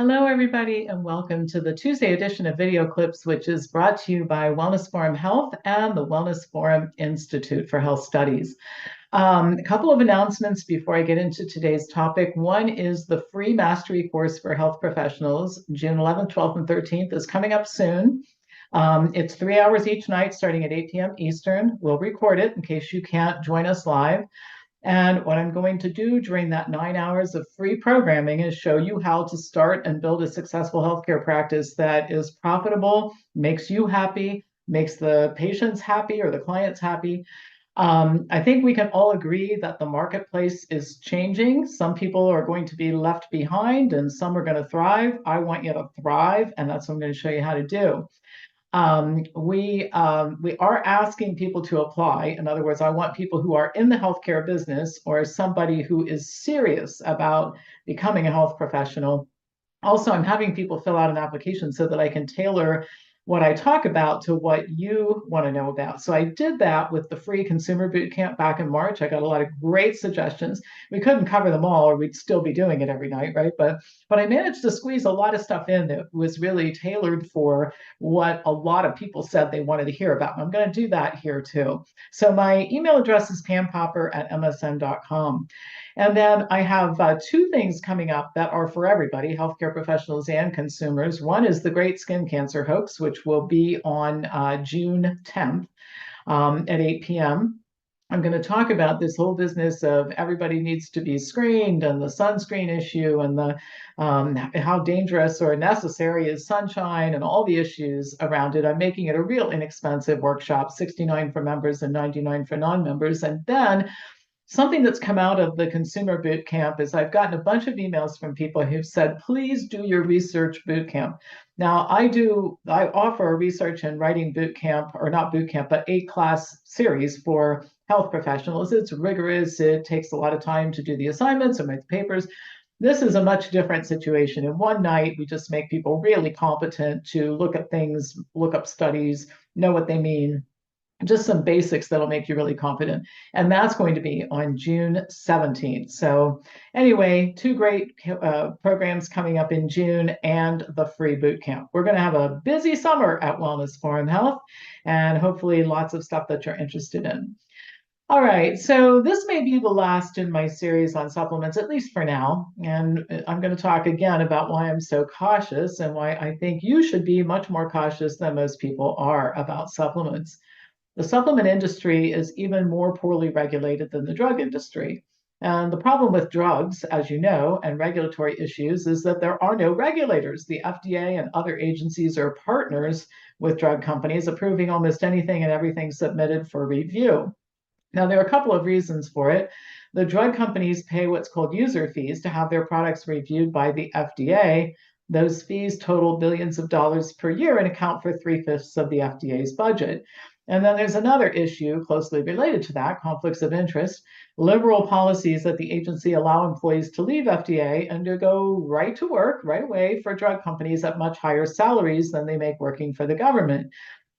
Hello, everybody, and welcome to the Tuesday edition of Video Clips, which is brought to you by Wellness Forum Health and the Wellness Forum Institute for Health Studies. A couple of announcements before I get into today's topic. One is the free mastery course for health professionals, June 11th, 12th, and 13th, is coming up soon. It's 3 hours each night starting at 8 p.m. Eastern. We'll record it in case you can't join us live. And what I'm going to do during that 9 hours of free programming is show you how to start and build a successful healthcare practice that is profitable, makes you happy, makes the patients happy or the clients happy. I think we can all agree that the marketplace is changing. Some people are going to be left behind and some are going to thrive. I want you to thrive, and that's what I'm going to show you how to do. We are asking people to apply. In other words, I want people who are in the healthcare business or somebody who is serious about becoming a health professional. Also, I'm having people fill out an application so that I can tailor what I talk about to what you want to know about. So I did that with the free consumer boot camp back in March. I got a lot of great suggestions. We couldn't cover them all, or we'd still be doing it every night, right? But I managed to squeeze a lot of stuff in that was really tailored for what a lot of people said they wanted to hear about. And I'm going to do that here too. So my email address is pampopper@msn.com. And then I have two things coming up that are for everybody, healthcare professionals and consumers. One is the Great Skin Cancer Hoax, which will be on June 10th at 8 p.m. I'm going to talk about this whole business of everybody needs to be screened and the sunscreen issue and the how dangerous or necessary is sunshine and all the issues around it. I'm making it a real inexpensive workshop, $69 for members and $99 for non-members. And then something that's come out of the consumer boot camp is I've gotten a bunch of emails from people who've said, please do your research boot camp. Now I offer a research and writing boot camp, or not boot camp, but 8-class series for health professionals. It's rigorous. It takes a lot of time to do the assignments and write the papers. This is a much different situation. In one night, we just make people really competent to look at things, look up studies, know what they mean, just some basics that'll make you really confident. And that's going to be on June 17th. So anyway, two great programs coming up in June and the free boot camp. We're going to have a busy summer at Wellness Forum Health and hopefully lots of stuff that you're interested in. All right, so this may be the last in my series on supplements, at least for now. And I'm going to talk again about why I'm so cautious and why I think you should be much more cautious than most people are about supplements. The supplement industry is even more poorly regulated than the drug industry. And the problem with drugs, as you know, and regulatory issues is that there are no regulators. The FDA and other agencies are partners with drug companies, approving almost anything and everything submitted for review. Now, there are a couple of reasons for it. The drug companies pay what's called user fees to have their products reviewed by the FDA. Those fees total billions of dollars per year and account for 3/5 of the FDA's budget. And then there's another issue closely related to that, conflicts of interest. Liberal policies at the agency allow employees to leave FDA and to go right to work right away for drug companies at much higher salaries than they make working for the government.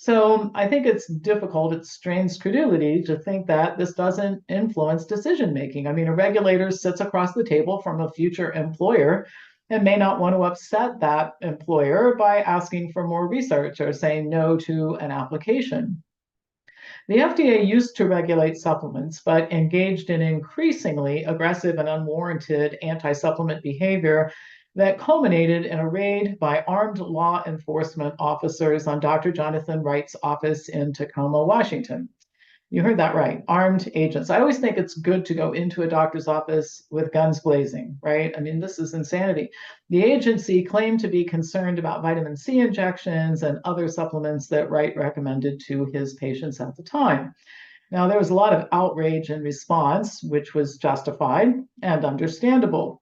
So I think it's difficult, it strains credulity to think that this doesn't influence decision making. I mean, a regulator sits across the table from a future employer and may not want to upset that employer by asking for more research or saying no to an application. The FDA used to regulate supplements, but engaged in increasingly aggressive and unwarranted anti-supplement behavior that culminated in a raid by armed law enforcement officers on Dr. Jonathan Wright's office in Tacoma, Washington. You heard that right, armed agents. I always think it's good to go into a doctor's office with guns blazing, right? I mean, this is insanity. The agency claimed to be concerned about vitamin C injections and other supplements that Wright recommended to his patients at the time. Now, there was a lot of outrage in response, which was justified and understandable.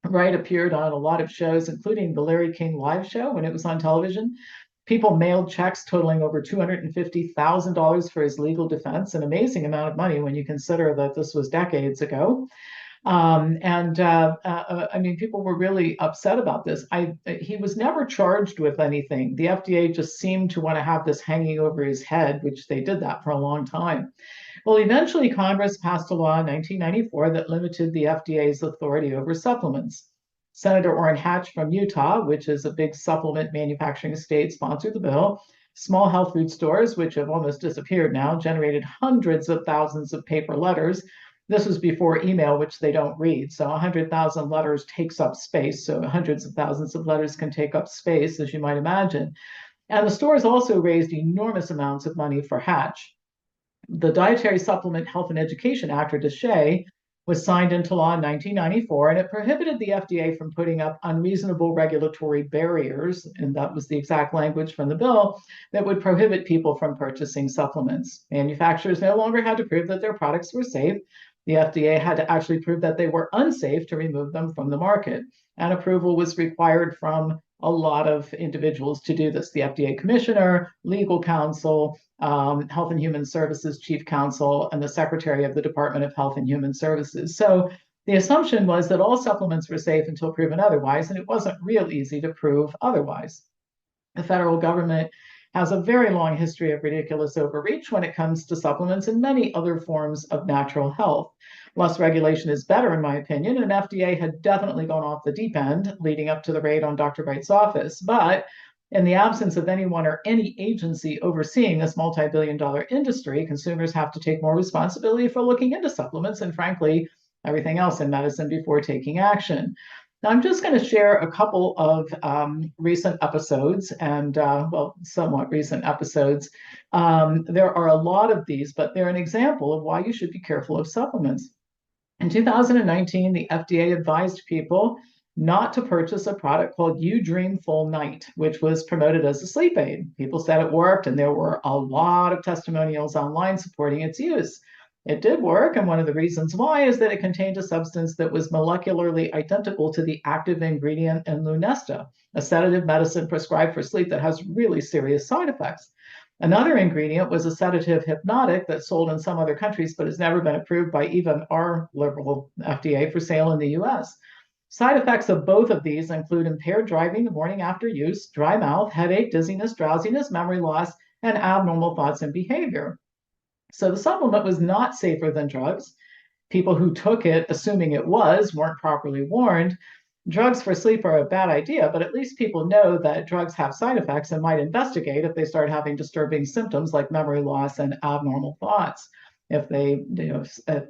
Wright appeared on a lot of shows, including the Larry King Live Show when it was on television. People mailed checks totaling over $250,000 for his legal defense, an amazing amount of money when you consider that this was decades ago. I mean, people were really upset about this. He was never charged with anything. The FDA just seemed to want to have this hanging over his head, which they did that for a long time. Well, eventually Congress passed a law in 1994 that limited the FDA's authority over supplements. Senator Orrin Hatch from Utah, which is a big supplement manufacturing state, sponsored the bill. Small health food stores, which have almost disappeared now, generated hundreds of thousands of paper letters. This was before email, which they don't read. So 100,000 letters takes up space. So hundreds of thousands of letters can take up space, as you might imagine. And the stores also raised enormous amounts of money for Hatch. The Dietary Supplement Health and Education Act, or DSHEA, was signed into law in 1994, and it prohibited the FDA from putting up unreasonable regulatory barriers, and that was the exact language from the bill, that would prohibit people from purchasing supplements. Manufacturers no longer had to prove that their products were safe. The FDA had to actually prove that they were unsafe to remove them from the market, and approval was required from a lot of individuals to do this: the FDA commissioner, legal counsel, Health and Human Services chief counsel, and the secretary of the Department of Health and Human Services. So the assumption was that all supplements were safe until proven otherwise, and it wasn't real easy to prove otherwise. The federal government has a very long history of ridiculous overreach when it comes to supplements and many other forms of natural health. Less regulation is better, in my opinion, and FDA had definitely gone off the deep end leading up to the raid on Dr. Wright's office. But in the absence of anyone or any agency overseeing this multi-billion-dollar industry, consumers have to take more responsibility for looking into supplements and, frankly, everything else in medicine before taking action. Now, I'm just going to share a couple of recent episodes and, well, somewhat recent episodes. There are a lot of these, but they're an example of why you should be careful of supplements. In 2019, the FDA advised people not to purchase a product called You Dream Full Night, which was promoted as a sleep aid. People said it worked, and there were a lot of testimonials online supporting its use. It did work, and one of the reasons why is that it contained a substance that was molecularly identical to the active ingredient in Lunesta, a sedative medicine prescribed for sleep that has really serious side effects. Another ingredient was a sedative hypnotic that's sold in some other countries, but has never been approved by even our liberal FDA for sale in the US. Side effects of both of these include impaired driving the morning after use, dry mouth, headache, dizziness, drowsiness, memory loss, and abnormal thoughts and behavior. So the supplement was not safer than drugs. People who took it, assuming it was, weren't properly warned. Drugs for sleep are a bad idea, but at least people know that drugs have side effects and might investigate if they start having disturbing symptoms like memory loss and abnormal thoughts, if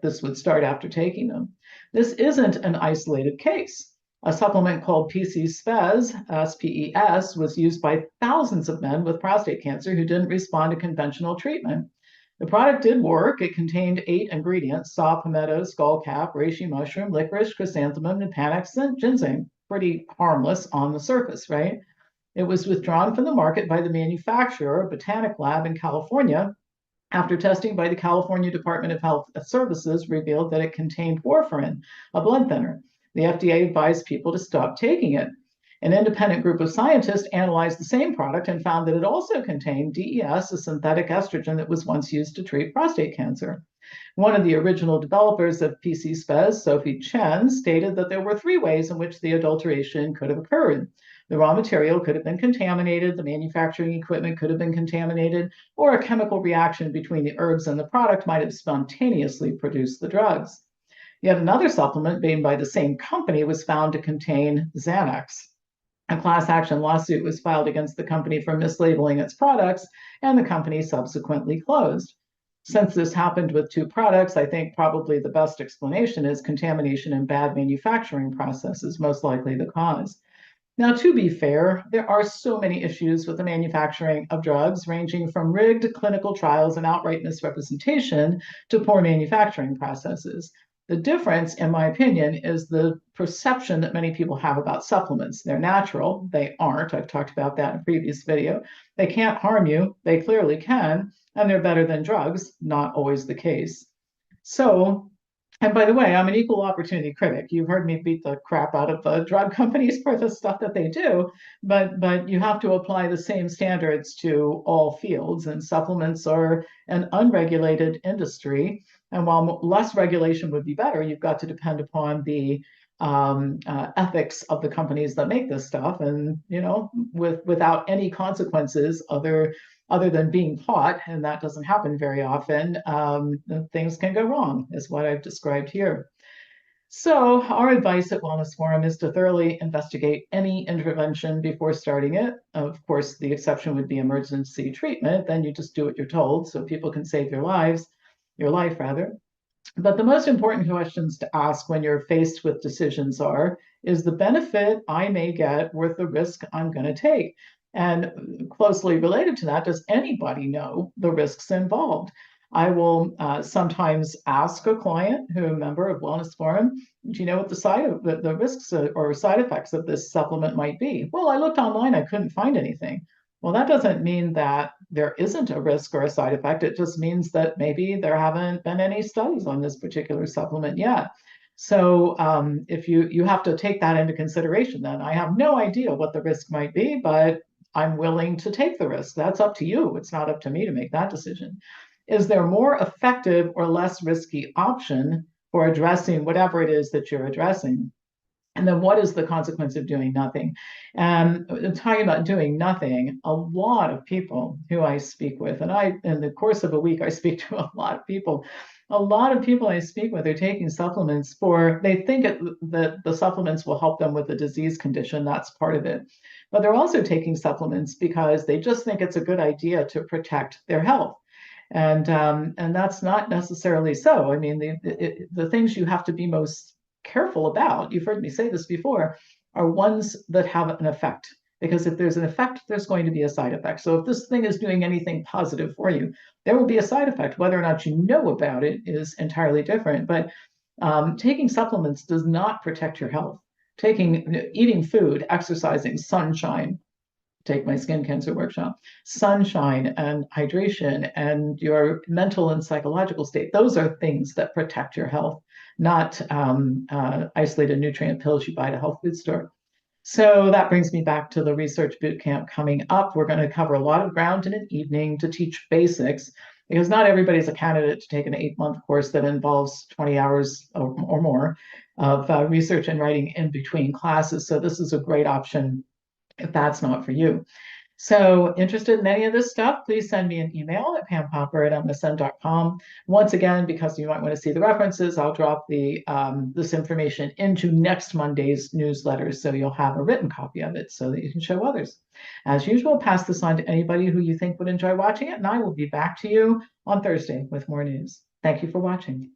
this would start after taking them. This isn't an isolated case. A supplement called PC-SPES, SPES, was used by thousands of men with prostate cancer who didn't respond to conventional treatment. The product did work. It contained 8 ingredients: saw, palmetto, skullcap, reishi mushroom, licorice, chrysanthemum, and panax ginseng. Pretty harmless on the surface, right? It was withdrawn from the market by the manufacturer, Botanic Lab in California, after testing by the California Department of Health Services revealed that it contained warfarin, a blood thinner. The FDA advised people to stop taking it. An independent group of scientists analyzed the same product and found that it also contained DES, a synthetic estrogen that was once used to treat prostate cancer. One of the original developers of PC-SPES, Sophie Chen, stated that there were 3 ways in which the adulteration could have occurred. The raw material could have been contaminated, the manufacturing equipment could have been contaminated, or a chemical reaction between the herbs and the product might have spontaneously produced the drugs. Yet another supplement made by the same company was found to contain Xanax. A class action lawsuit was filed against the company for mislabeling its products, and the company subsequently closed. Since this happened with 2 products, I think probably the best explanation is contamination and bad manufacturing processes, most likely the cause. Now, to be fair, there are so many issues with the manufacturing of drugs, ranging from rigged clinical trials and outright misrepresentation to poor manufacturing processes. The difference, in my opinion, is the perception that many people have about supplements. They're natural. They aren't. I've talked about that in a previous video. They can't harm you. They clearly can. And they're better than drugs. Not always the case. So, and by the way, I'm an equal opportunity critic. You've heard me beat the crap out of the drug companies for the stuff that they do, but you have to apply the same standards to all fields, and supplements are an unregulated industry. And while less regulation would be better, you've got to depend upon the ethics of the companies that make this stuff, and without any consequences other than being caught, and that doesn't happen very often, things can go wrong, is what I've described here. So, our advice at Wellness Forum is to thoroughly investigate any intervention before starting it. Of course, the exception would be emergency treatment. Then you just do what you're told so people can save your life rather. But the most important questions to ask when you're faced with decisions are, is the benefit I may get worth the risk I'm going to take? And closely related to that, does anybody know the risks involved? I will sometimes ask a client who a member of Wellness Forum, do you know what the risks or side effects of this supplement might be? Well, I looked online, I couldn't find anything. Well, that doesn't mean that there isn't a risk or a side effect. It just means that maybe there haven't been any studies on this particular supplement yet. So if you have to take that into consideration, then I have no idea what the risk might be, but I'm willing to take the risk. That's up to you. It's not up to me to make that decision. Is there more effective or less risky option for addressing whatever it is that you're addressing? And then what is the consequence of doing nothing? And talking about doing nothing, a lot of people who I speak with, and in the course of a week, I speak to a lot of people. A lot of people I speak with are taking supplements they think that the supplements will help them with a disease condition. That's part of it. But they're also taking supplements because they just think it's a good idea to protect their health. And that's not necessarily so. I mean, the things you have to be most careful about, you've heard me say this before, are ones that have an effect. Because if there's an effect, there's going to be a side effect. So if this thing is doing anything positive for you, there will be a side effect. Whether or not you know about it is entirely different. But taking supplements does not protect your health. Eating food, exercising, sunshine, take my skin cancer workshop, sunshine and hydration and your mental and psychological state. Those are things that protect your health, not isolated nutrient pills you buy at a health food store. So that brings me back to the research boot camp coming up. We're going to cover a lot of ground in an evening to teach basics, because not everybody's a candidate to take an 8-month course that involves 20 hours or more of research and writing in between classes. So this is a great option if that's not for you. So interested in any of this stuff, please send me an email at pampopper@msn.com. Once again, because you might want to see the references, I'll drop this information into next Monday's newsletter, so you'll have a written copy of it so that you can show others. As usual, pass this on to anybody who you think would enjoy watching it, and I will be back to you on Thursday with more news. Thank you for watching.